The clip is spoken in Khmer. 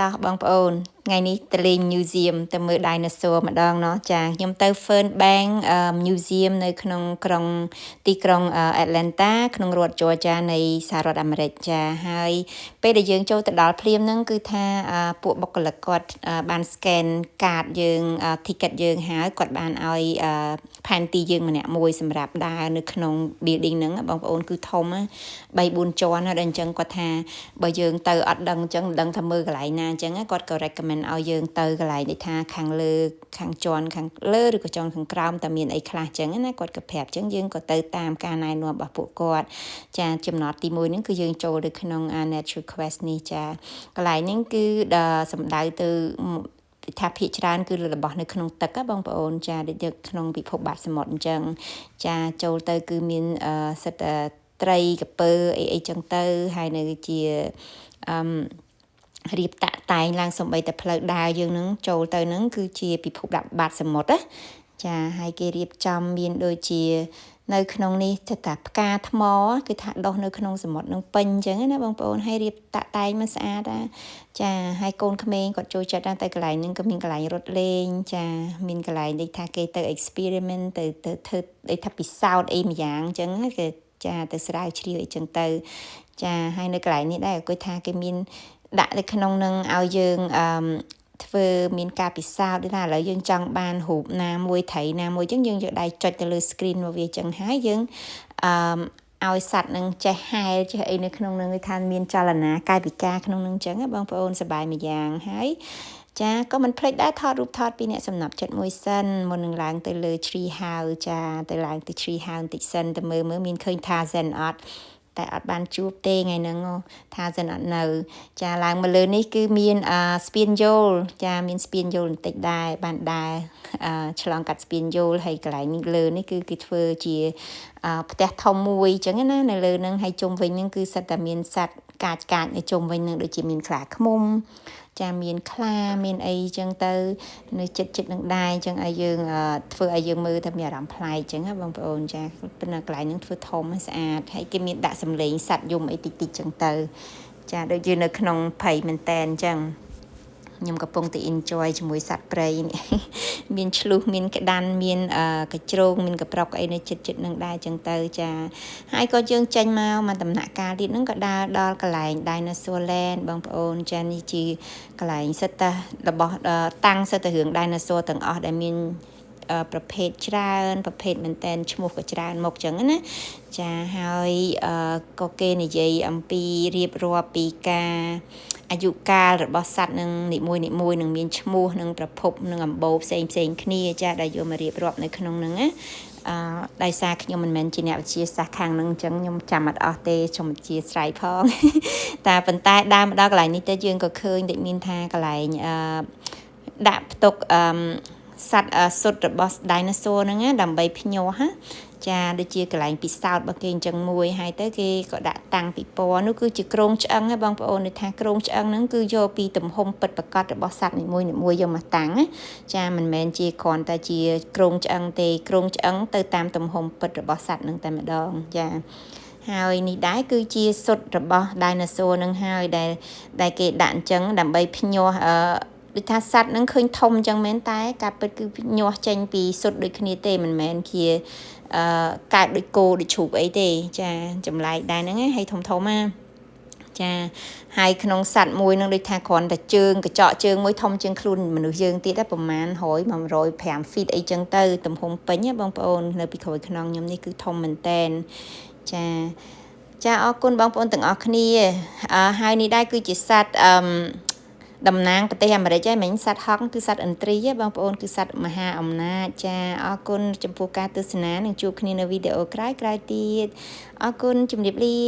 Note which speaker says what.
Speaker 1: តោះបងប្អូនថ្ងៃនេះទៅលេង museum ទៅមើល dinosaur ម្ដងเนาะចាខ្ញុំទៅ Fernbank Museum នៅក្នុងក្រុងទីក្រុង Atlanta ក្នុងរដ្ឋ Georgia នៃសហរដ្ឋអាមេរិកចាហើយពេលដែលយើងចូលទៅដល់ភ្លាមហ្នឹងគឺថាពួកបុគ្គលិកគាត់បាន scan card យើង ticket យើងហើយគាត់បានឲ្យផែនទីយើងម្នាក់មួយសម្រាប់ដើរនៅក្នុង building ហ្នឹងបងប្អូនគឺធំ3-4ជាន់ហើយដល់អញ្ចឹងគាត់ថាបើយើងទៅអត់ដឹងអញ្ចឹងមិនដឹងថាមើលកន្លែងណាអញ្ចឹងគាត់ក៏ recommend ឲ្យយើងទៅកន្លែងនេះថាខាងលើខាងជាន់ខាងលើឬក៏ជាន់ខាងក្រោមតើមានអីខ្លះអញ្ចឹងណាគាត់ក៏ប្រាប់អញ្ចឹងយើងក៏ទៅតាមការណែនាំរបស់ពួកគាត់ចាចំណតទី1ហ្នឹងគឺយើងចូលទៅក្នុង Natural Quest នេះចាកន្លែងហ្នឹងគឺសំដៅទៅថាភាគច្រើនគឺរបស់នៅក្នុងទឹកបងប្អូនចាដូចក្នុងពិភពបាតសមុទ្រអញ្ចឹងចាចូលទៅគឺមានសិតត្រីកពើអីចឹងទៅហើយនៅជារៀបតាក់តែងឡើងសំបីតែផ្លូវដើរយើងនឹងចូលទៅនឹងគឺជាពិភពបាតសមុទ្រណាចាហើយគេរៀបចំមានដូចជានៅក្នុងនេះថាផ្កាថ្មគឺថាដុះនៅក្នុងសមុទ្រនឹងពេញអញ្ចឹងណាបងប្អូនហើយរៀបតាក់តែងមកស្អាតចាហើយកូនក្មេងគាត់ចូលចិត្តតែកន្លែងហ្នឹងក៏មានកន្លែងរត់លេងចាមានកន្លែងដូចថាគេទៅ experiment ទៅធ្វើដូចថាពិសោធន៍អីម្យ៉ាងអញ្ចឹងគេចាទៅស្រាវជ្រាវអីចឹងទៅចាហើយនៅកន្លែងនេះដែរគាត់ថាគេមានដាក់នៅក្នុងនឹងឲ្យយើងធ្វើមានការពិសោធន៍ដូចថាឥឡូវយើងចង់បានរូបណាមួយត្រីណាមួយអញ្ចឹងយើងយកដៃចុចទៅលើ screen មកវាអញ្ចឹងហើយយើងឲ្យសត្វនឹងចេះហែលចេះអីនៅក្នុងនឹងថាមានចលនាកាយវិការក្នុងនឹងអញ្ចឹងបងប្អូនសប្បាយមួយយ៉ាងហើយចាក៏មិនភ្លេចដែរថតរូបថតពីអ្នកសំណាប់ចិត្តមួយសិនមុននឹងឡើងទៅលើ tree house ចាទៅឡើងទៅ tree house បន្តិចសិនទៅមើលមានឃើញ Tarzan អត់តែអត់បានជួបទេថ្ងៃហ្នឹងថាសិនអត់នៅចាឡើងមកលើនេះគឺមានស្ពានយោលចាមានស្ពានយោលបន្តិចដែរបានដែរឆ្លងកាត់ស្ពានយោលហើយកន្លែងនេះលើនេះគឺគេធ្វើជាផ្ទះធំមួយអញ្ចឹងណានៅលើហ្នឹងហើយជុំវិញហ្នឹងគឺសិតតែមានសត្វកាចនៅជុំវិញហ្នឹងដូចជាមានខ្លាឃ្មុំចាមានខ្លាមានអីចឹងទៅនៅចិត្តនឹងដែរអញ្ចឹងឲ្យយើងធ្វើឲ្យយើងមើលថាមានអារម្មណ៍ប្លែកអញ្ចឹងណាបងប្អូនចាប៉ុន្តែកន្លែងហ្នឹងធ្វើធំស្អាតហើយគេមានដាក់សម្លេងសត្វយំអីតិចអញ្ចឹងទៅចាដូចយើងនៅក្នុងភ័យមែនតែនអញ្ចឹងខ្ញុំកំពុងតែ enjoy ជាមួយសត្វព្រៃនេះមានឆ្លុះមានក្តាន់មានកញ្ជ្រោងមានកប្រុកអីនៅចិត្តនឹងដែរចឹងទៅចាហើយក៏យើងចេញមកដំណាក់កាលទៀតហ្នឹងក៏ដើរដល់កន្លែង Dinosaur Land បងប្អូនចានេះជាកន្លែងសិតតែរបស់តាំងសិតតែរឿង Dinosaur ទាំងអស់ដែលមានប្រភេទច្រើនប្រភេទមែនតែនឈ្មោះក៏ច្រើនមកចឹងណាចាហើយក៏គេនិយាយអំពីរៀបរាប់ពីការអាយុកាលរបស់សត្វនឹងនីមួយនឹងមានឈ្មោះនឹងប្រភពនឹងអំបូរផ្សេងគ្នាចាដែលយកមករៀបរាប់នៅក្នុងហ្នឹងណាដោយសារខ្ញុំមិនមែនជាអ្នកវិទ្យាសាស្ត្រខាងហ្នឹងអញ្ចឹងខ្ញុំចាំអត់អស់ទេខ្ញុំវិទ្យាស្រ័យផងតែប៉ុន្តែដើរមកដល់កន្លែងនេះទៅយើងក៏ឃើញដូចមានថាកន្លែងដាក់ផ្ទុកសត្វសុទ្ធរបស់ dinosaur ហ្នឹងណាដើម្បីភ្ញាស់ចាដូចជាកន្លែងពិសោធន៍របស់គេអញ្ចឹងមួយហើយទៅគេក៏ដាក់តាំងពីពណ៌នោះគឺជាក្រងឆ្អឹងហ៎បងប្អូនថាក្រងឆ្អឹងហ្នឹងគឺយកពីទំហំពិតប្រាកដរបស់សត្វនីមួយយកមកតាំងណាចាមិនមែនជាគ្រាន់តែជាក្រងឆ្អឹងទេក្រងឆ្អឹងទៅតាមទំហំពិតរបស់សត្វហ្នឹងតែម្ដងចាហើយនេះដែរគឺជាសុទ្ធរបស់ dinosaur ហ្នឹងហើយដែលគេដាក់អញ្ចឹងដើម្បីភ្ញាស់ដូចថាសត្វហ្នឹងឃើញធំអញ្ចឹងមែនតែការពិតគឺញាស់ចេញពីសុទ្ធដូចគ្នាទេមិនមែនជាកើតដូចគោដូចជ្រូកអីទេចាចម្លែកដែរហ្នឹងហើយធំណាចាហើយក្នុងសត្វមួយនឹងដូចថាគ្រាន់តែជើងកញ្ចក់ជើងមួយធំជាងខ្លួនមនុស្សយើងទៀតប្រហែល100-105 feet អីចឹងទៅទំហំពេញបងប្អូននៅពីក្រោយខ្នងខ្ញុំនេះគឺធំមែនតែនចាអរគុណបងប្អូនទាំងអស់គ្នាហើយនេះដែរគឺជាសត្វតំណាងប្រទេសអាមេរិកហ្នឹងមិញសត្វហង្សគឺសត្វឥន្ទ្រីបងប្អូនគឺសត្វមហាអំណាចចាអរគុណចំពោះការទស្សនានឹងជួបគ្នានៅវីដេអូក្រោយទៀតអរគុណជំរាបលា